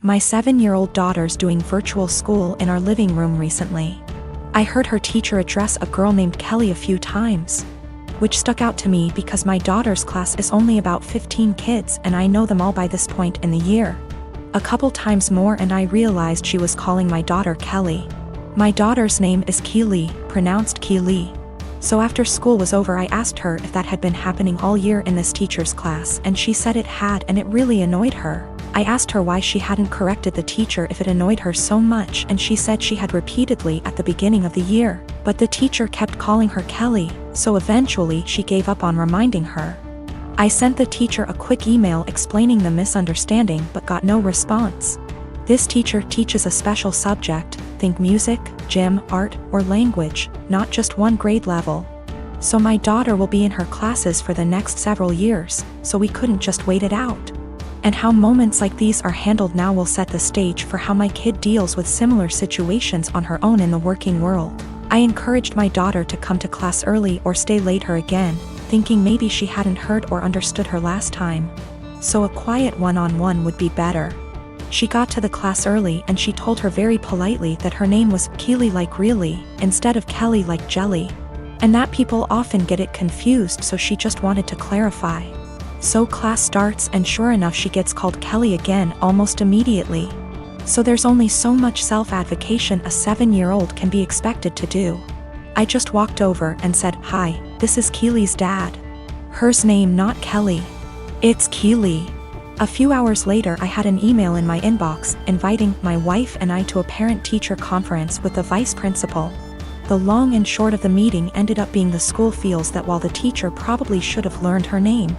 My 7-year-old daughter's doing virtual school in our living room recently. I heard her teacher address a girl named Kelly a few times, which stuck out to me because my daughter's class is only about 15 kids and I know them all by this point in the year. A couple times more and I realized she was calling my daughter Kelly. My daughter's name is Keely, pronounced Keely. So after school was over I asked her if that had been happening all year in this teacher's class and she said it had and it really annoyed her. I asked her why she hadn't corrected the teacher if it annoyed her so much and she said she had repeatedly at the beginning of the year, but the teacher kept calling her Kelly, so eventually she gave up on reminding her. I sent the teacher a quick email explaining the misunderstanding but got no response. This teacher teaches a special subject, think music, gym, art, or language, not just one grade level. So my daughter will be in her classes for the next several years, so we couldn't just wait it out. And how moments like these are handled now will set the stage for how my kid deals with similar situations on her own in the working world. I encouraged my daughter to come to class early or stay later again, thinking maybe she hadn't heard or understood her last time. So a quiet one-on-one would be better. She got to the class early and she told her very politely that her name was Keely like really, instead of Kelly like jelly. And that people often get it confused, so she just wanted to clarify. So class starts and sure enough she gets called Kelly again almost immediately. So there's only so much self-advocation a 7-year-old can be expected to do. I just walked over and said, "Hi, this is Keely's dad. Hers name not Kelly. It's Keely." A few hours later I had an email in my inbox inviting my wife and I to a parent-teacher conference with the vice principal. The long and short of the meeting ended up being the school feels that while the teacher probably should have learned her name,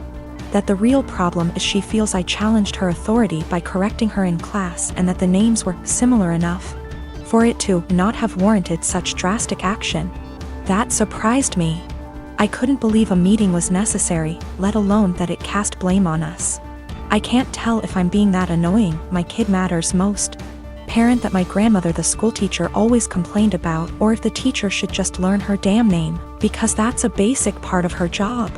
that the real problem is she feels I challenged her authority by correcting her in class and that the names were similar enough for it to not have warranted such drastic action. That surprised me. I couldn't believe a meeting was necessary, let alone that it cast blame on us. I can't tell if I'm being that annoying, my kid matters most parent that my grandmother the school teacher always complained about, or if the teacher should just learn her damn name, because that's a basic part of her job.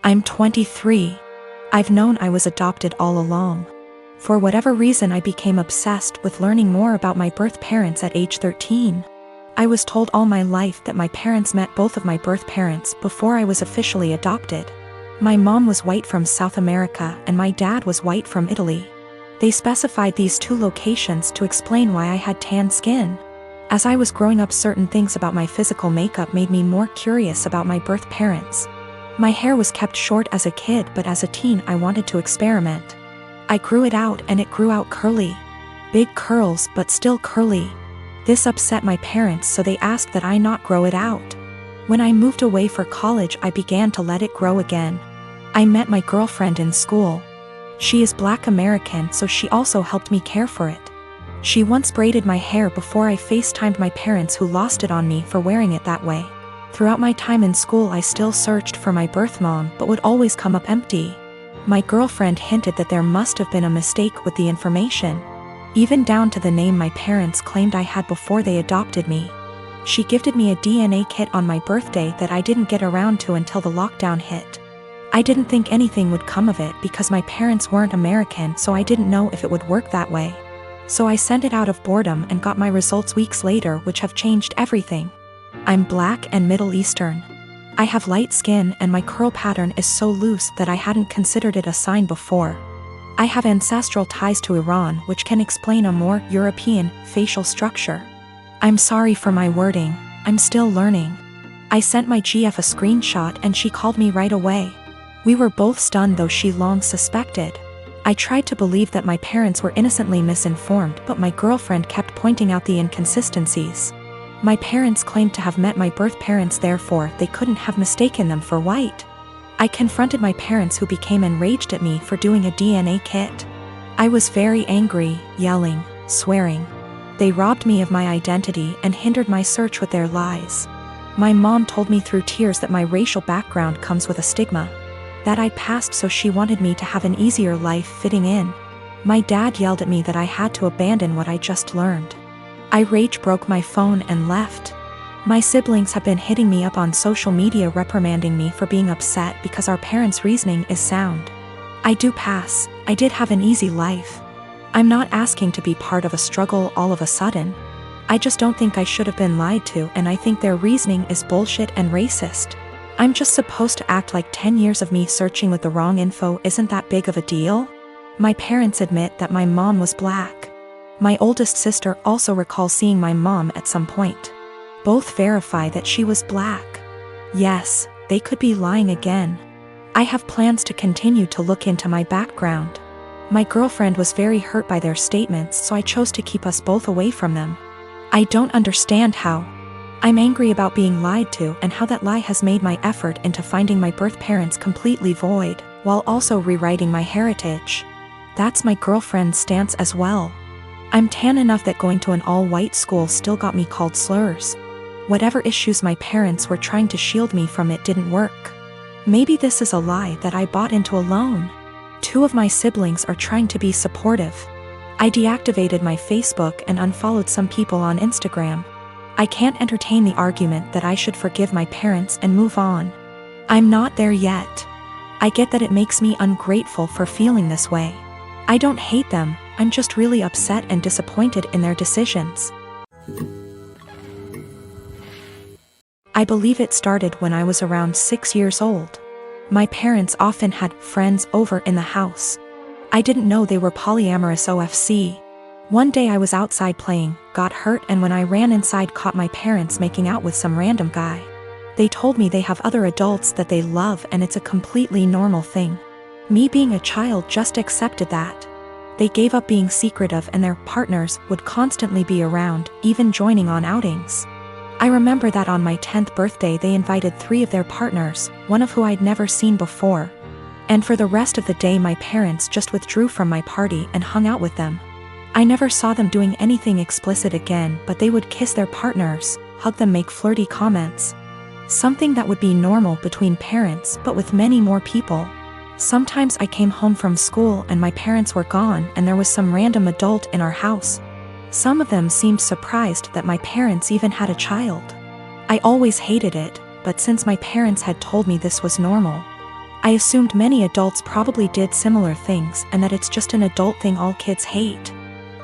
I'm 23. I've known I was adopted all along. For whatever reason I became obsessed with learning more about my birth parents at age 13. I was told all my life that my parents met both of my birth parents before I was officially adopted. My mom was white from South America and my dad was white from Italy. They specified these two locations to explain why I had tan skin. As I was growing up, certain things about my physical makeup made me more curious about my birth parents. My hair was kept short as a kid, but as a teen I wanted to experiment. I grew it out and it grew out curly. Big curls, but still curly. This upset my parents, so they asked that I not grow it out. When I moved away for college I began to let it grow again. I met my girlfriend in school. She is Black American, so she also helped me care for it. She once braided my hair before I FaceTimed my parents, who lost it on me for wearing it that way. Throughout my time in school I still searched for my birth mom but would always come up empty. My girlfriend hinted that there must have been a mistake with the information, even down to the name my parents claimed I had before they adopted me. She gifted me a DNA kit on my birthday that I didn't get around to until the lockdown hit. I didn't think anything would come of it because my parents weren't American, so I didn't know if it would work that way. So I sent it out of boredom and got my results weeks later, which have changed everything. I'm Black and Middle Eastern. I have light skin and my curl pattern is so loose that I hadn't considered it a sign before. I have ancestral ties to Iran, which can explain a more European facial structure. I'm sorry for my wording, I'm still learning. I sent my GF a screenshot and she called me right away. We were both stunned, though she long suspected. I tried to believe that my parents were innocently misinformed, but my girlfriend kept pointing out the inconsistencies. My parents claimed to have met my birth parents, therefore they couldn't have mistaken them for white. I confronted my parents, who became enraged at me for doing a DNA kit. I was very angry, yelling, swearing. They robbed me of my identity and hindered my search with their lies. My mom told me through tears that my racial background comes with a stigma that I passed, so she wanted me to have an easier life fitting in. My dad yelled at me that I had to abandon what I just learned. I rage broke my phone and left. My siblings have been hitting me up on social media reprimanding me for being upset because our parents' reasoning is sound. I do pass. I did have an easy life. I'm not asking to be part of a struggle all of a sudden. I just don't think I should have been lied to, and I think their reasoning is bullshit and racist. I'm just supposed to act like 10 years of me searching with the wrong info isn't that big of a deal? My parents admit that my mom was black. My oldest sister also recalls seeing my mom at some point. Both verify that she was black. Yes, they could be lying again. I have plans to continue to look into my background. My girlfriend was very hurt by their statements, so I chose to keep us both away from them. I don't understand how. I'm angry about being lied to and how that lie has made my effort into finding my birth parents completely void, while also rewriting my heritage. That's my girlfriend's stance as well. I'm tan enough that going to an all-white school still got me called slurs. Whatever issues my parents were trying to shield me from, it didn't work. Maybe this is a lie that I bought into alone. 2 of my siblings are trying to be supportive. I deactivated my Facebook and unfollowed some people on Instagram. I can't entertain the argument that I should forgive my parents and move on. I'm not there yet. I get that it makes me ungrateful for feeling this way. I don't hate them, I'm just really upset and disappointed in their decisions. I believe it started when I was around 6 years old. My parents often had friends over in the house. I didn't know they were polyamorous OFC. One day I was outside playing, got hurt, and when I ran inside caught my parents making out with some random guy. They told me they have other adults that they love and it's a completely normal thing. Me being a child just accepted that. They gave up being secretive and their partners would constantly be around, even joining on outings. I remember that on my 10th birthday they invited 3 of their partners, one of who I'd never seen before. And for the rest of the day my parents just withdrew from my party and hung out with them. I never saw them doing anything explicit again, but they would kiss their partners, hug them, make flirty comments. Something that would be normal between parents, but with many more people. Sometimes I came home from school and my parents were gone and there was some random adult in our house. Some of them seemed surprised that my parents even had a child. I always hated it, but since my parents had told me this was normal, I assumed many adults probably did similar things and that it's just an adult thing all kids hate.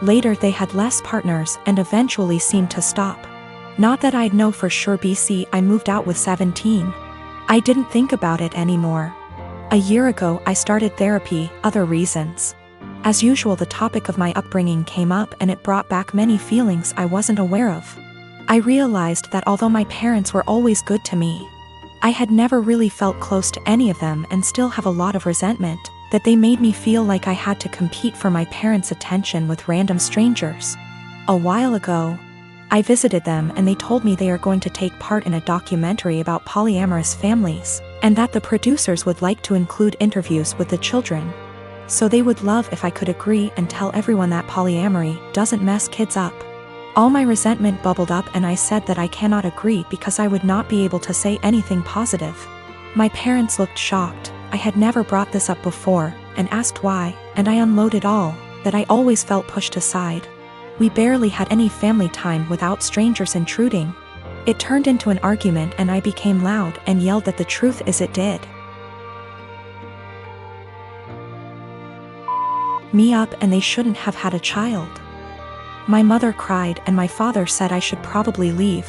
Later they had less partners and eventually seemed to stop. Not that I'd know for sure. I moved out with 17. I didn't think about it anymore. A year ago I started therapy, other reasons. As usual, the topic of my upbringing came up and it brought back many feelings I wasn't aware of. I realized that although my parents were always good to me, I had never really felt close to any of them and still have a lot of resentment, that they made me feel like I had to compete for my parents' attention with random strangers. A while ago, I visited them and they told me they are going to take part in a documentary about polyamorous families, and that the producers would like to include interviews with the children. So they would love if I could agree and tell everyone that polyamory doesn't mess kids up. All my resentment bubbled up and I said that I cannot agree because I would not be able to say anything positive. My parents looked shocked. I had never brought this up before, and asked why, and I unloaded all, that I always felt pushed aside. We barely had any family time without strangers intruding. It turned into an argument and I became loud and yelled that the truth is it did me up and they shouldn't have had a child. My mother cried and my father said I should probably leave.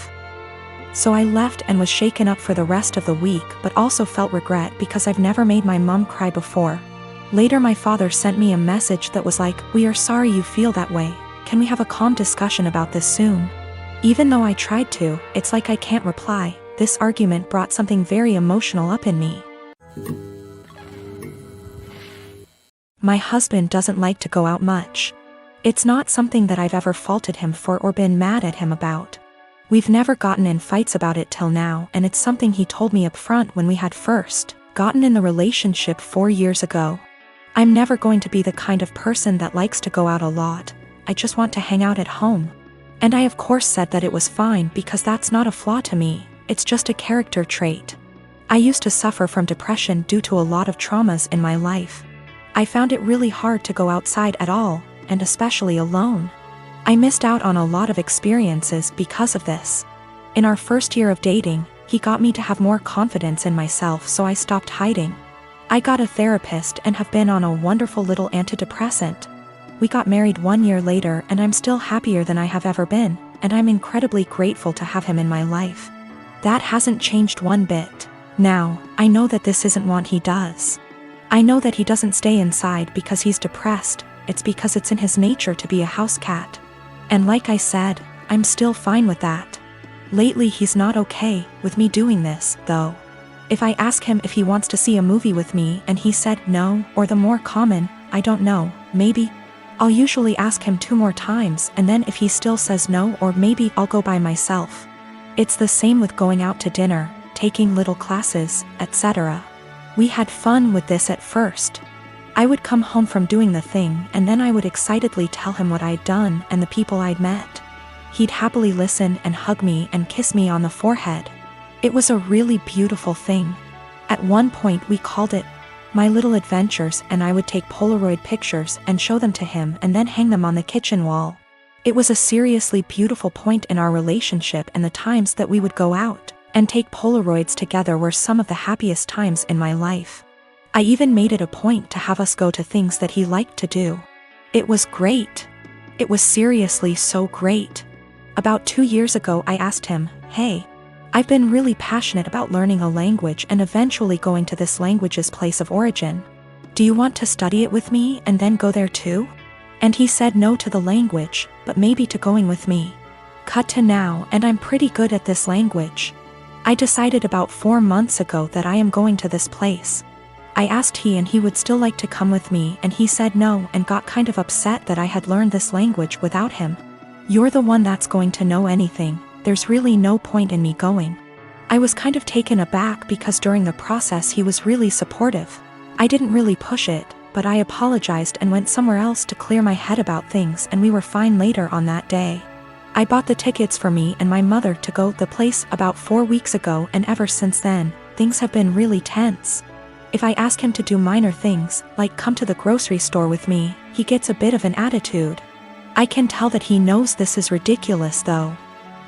So I left and was shaken up for the rest of the week, but also felt regret because I've never made my mom cry before. Later my father sent me a message that was like, "We are sorry you feel that way. Can we have a calm discussion about this soon?" Even though I tried to, it's like I can't reply. This argument brought something very emotional up in me. My husband doesn't like to go out much. It's not something that I've ever faulted him for or been mad at him about. We've never gotten in fights about it till now, and it's something he told me up front when we had first gotten in the relationship 4 years ago. I'm never going to be the kind of person that likes to go out a lot. I just want to hang out at home. And I of course said that it was fine because that's not a flaw to me, it's just a character trait. I used to suffer from depression due to a lot of traumas in my life. I found it really hard to go outside at all, and especially alone. I missed out on a lot of experiences because of this. In our first year of dating, he got me to have more confidence in myself, so I stopped hiding. I got a therapist and have been on a wonderful little antidepressant. We got married 1 year later and I'm still happier than I have ever been, and I'm incredibly grateful to have him in my life. That hasn't changed one bit. Now, I know that this isn't what he does. I know that he doesn't stay inside because he's depressed, it's because it's in his nature to be a house cat. And like I said, I'm still fine with that. Lately he's not okay with me doing this, though. If I ask him if he wants to see a movie with me and he said no, or the more common, I don't know, maybe, I'll usually ask him 2 more times, and then if he still says no, or maybe I'll go by myself. It's the same with going out to dinner, taking little classes, etc. We had fun with this at first. I would come home from doing the thing and then I would excitedly tell him what I'd done and the people I'd met. He'd happily listen and hug me and kiss me on the forehead. It was a really beautiful thing. At one point we called it My Little Adventures, and I would take Polaroid pictures and show them to him and then hang them on the kitchen wall. It was a seriously beautiful point in our relationship, and the times that we would go out and take Polaroids together were some of the happiest times in my life. I even made it a point to have us go to things that he liked to do. It was great. It was seriously so great. About 2 years ago I asked him, "Hey, I've been really passionate about learning a language and eventually going to this language's place of origin. Do you want to study it with me and then go there too?" And he said no to the language, but maybe to going with me. Cut to now, and I'm pretty good at this language. I decided about 4 months ago that I am going to this place. I asked he would still like to come with me, and he said no and got kind of upset that I had learned this language without him. "You're the one that's going to know anything. There's really no point in me going." I was kind of taken aback because during the process he was really supportive. I didn't really push it, but I apologized and went somewhere else to clear my head about things, and we were fine later on that day. I bought the tickets for me and my mother to go to the place about 4 weeks ago, and ever since then, things have been really tense. If I ask him to do minor things, like come to the grocery store with me, he gets a bit of an attitude. I can tell that he knows this is ridiculous though,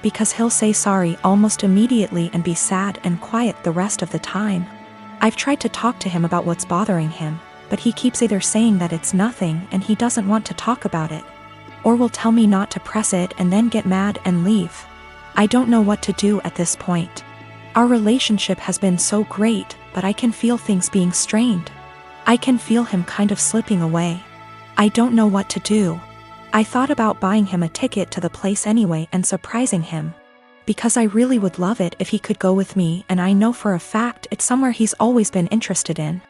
because he'll say sorry almost immediately and be sad and quiet the rest of the time. I've tried to talk to him about what's bothering him, but he keeps either saying that it's nothing and he doesn't want to talk about it, or will tell me not to press it and then get mad and leave. I don't know what to do at this point. Our relationship has been so great, but I can feel things being strained. I can feel him kind of slipping away. I don't know what to do. I thought about buying him a ticket to the place anyway and surprising him, because I really would love it if he could go with me, and I know for a fact it's somewhere he's always been interested in.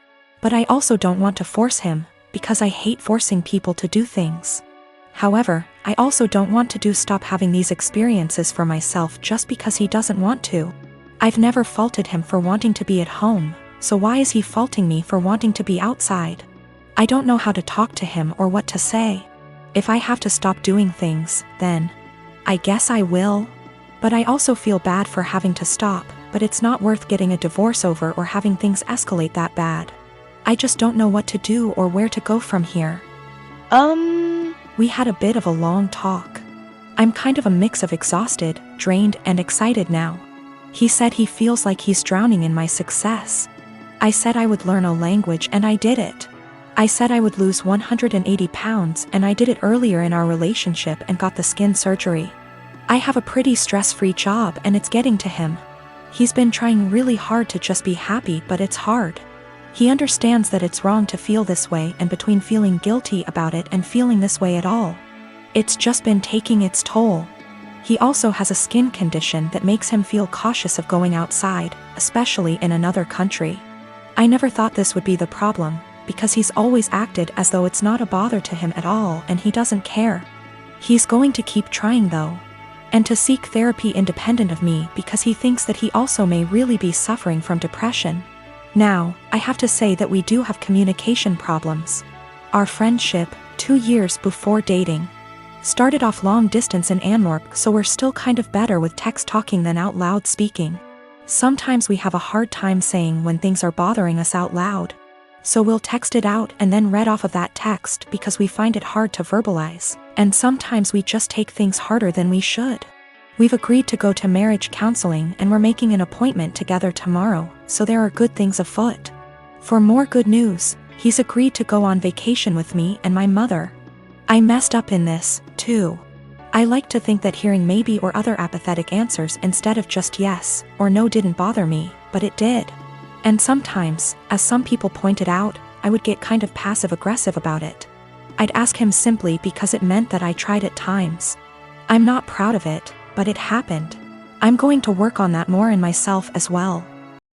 But I also don't want to force him, because I hate forcing people to do things. However, I also don't want to stop having these experiences for myself just because he doesn't want to. I've never faulted him for wanting to be at home, so why is he faulting me for wanting to be outside? I don't know how to talk to him or what to say. If I have to stop doing things, then I guess I will. But I also feel bad for having to stop, but it's not worth getting a divorce over or having things escalate that bad. I just don't know what to do or where to go from here. We had a bit of a long talk. I'm kind of a mix of exhausted, drained, and excited now. He said he feels like he's drowning in my success. I said I would learn a language, and I did it. I said I would lose 180 pounds, and I did it earlier in our relationship and got the skin surgery. I have a pretty stress-free job, and it's getting to him. He's been trying really hard to just be happy, but it's hard. He understands that it's wrong to feel this way, and between feeling guilty about it and feeling this way at all, it's just been taking its toll. He also has a skin condition that makes him feel cautious of going outside, especially in another country. I never thought this would be the problem, because he's always acted as though it's not a bother to him at all and he doesn't care. He's going to keep trying though, and to seek therapy independent of me because he thinks that he also may really be suffering from depression. Now, I have to say that we do have communication problems. Our friendship, 2 years before dating, started off long distance in Antwerp, so we're still kind of better with text talking than out loud speaking. Sometimes we have a hard time saying when things are bothering us out loud, so we'll text it out and then read off of that text because we find it hard to verbalize, and sometimes we just take things harder than we should. We've agreed to go to marriage counseling and we're making an appointment together tomorrow, so there are good things afoot. For more good news, he's agreed to go on vacation with me and my mother. I messed up in this, too. I like to think that hearing maybe or other apathetic answers instead of just yes or no didn't bother me, but it did. And sometimes, as some people pointed out, I would get kind of passive-aggressive about it. I'd ask him simply because it meant that I tried at times. I'm not proud of it, but it happened. I'm going to work on that more in myself as well.